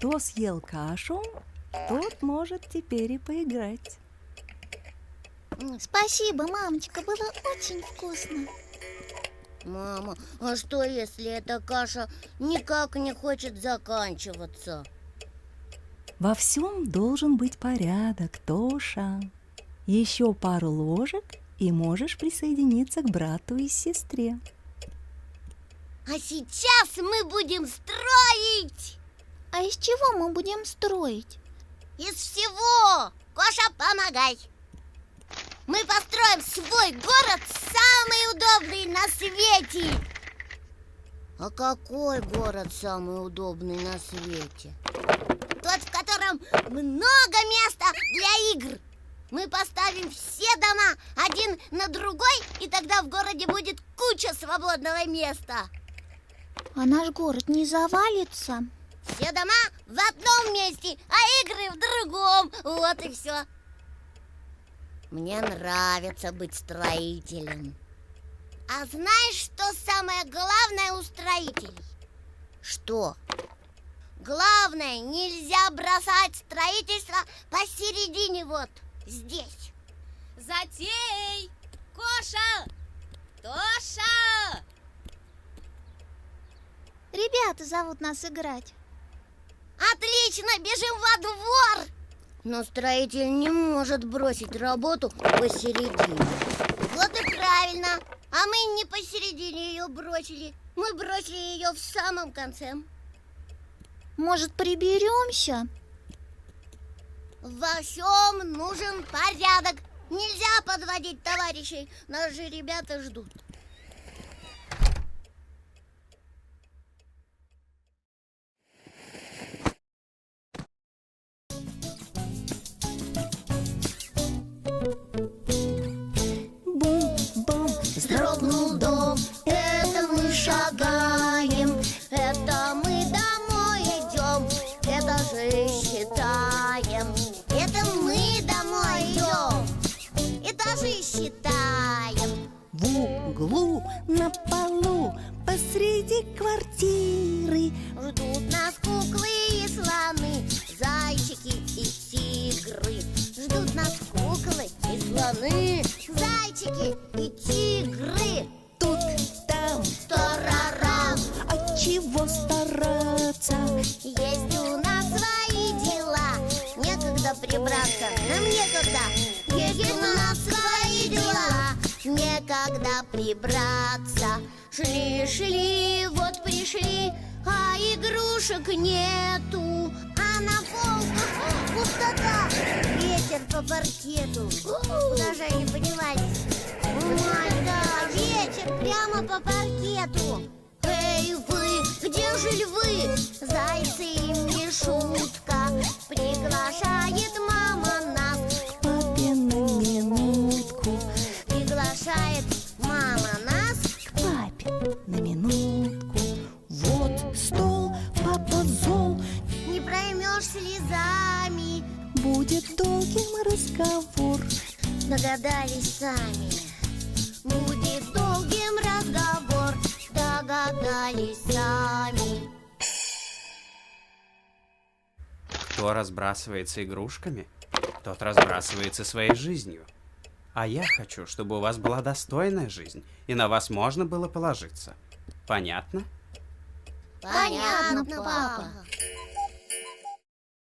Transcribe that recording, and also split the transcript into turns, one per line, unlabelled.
Кто съел кашу, тот может теперь и поиграть.
Спасибо, мамочка, было очень вкусно.
Мама, а что, если эта каша никак не хочет заканчиваться?
Во всем должен быть порядок, Тоша. Еще пару ложек, и можешь присоединиться к брату и сестре.
А сейчас мы будем строить!
А из чего мы будем строить?
Из всего! Коша, помогай! Мы построим свой город, самый удобный на свете! А какой город самый удобный на свете? Тот, в котором много места для игр. Мы поставим все дома один на другой, и тогда в городе будет куча свободного места.
А наш город не завалится?
Все дома в одном месте, а игры в другом. Вот и все. Мне нравится быть строителем. А знаешь, что самое главное у строителей? Что? Главное, нельзя бросать строительство посередине, вот здесь.
Затей! Коша! Тоша!
Ребята зовут нас играть.
Отлично, бежим во двор! Но строитель не может бросить работу посередине. Вот и правильно. А мы не посередине ее бросили. Мы бросили ее в самом конце.
Может, приберемся?
Во всем нужен порядок. Нельзя подводить товарищей. Нас же ребята ждут.
Бум-бум,
Вздрогнул дом, это мы шагаем, это мы домой идем, это же считаем, это мы домой идем, это же считаем.
в углу, на полу, посреди квартиры
Ждут нас куклы и слоны, зайчики и тигры. Ждут нас куклы и слоны, зайчики и тигры.
тут, там,
Тарарам,
от чего стараться?
есть у нас свои дела. Некогда прибраться, нам некогда. Есть у нас свои дела. Некогда прибраться. Шли, вот пришли, а игрушек нету. А на полках пустота. Ветер по паркету. Куда же они подевались? Ой, да, ветер прямо по паркету. Эй, вы, где же львы? Зайцы им не шутка. Приглашает мама нас.
К папе на минутку,
Приглашает мама нас.
к папе на минутку. Вот стол, папа зол,
Не проймешь слезами.
будет долгим разговор.
Догадались сами. Будет долгим разговор. Догадались сами.
Кто разбрасывается игрушками, тот разбрасывается своей жизнью. А я хочу, чтобы у вас была достойная жизнь, и на вас можно было положиться. Понятно?
Понятно, папа.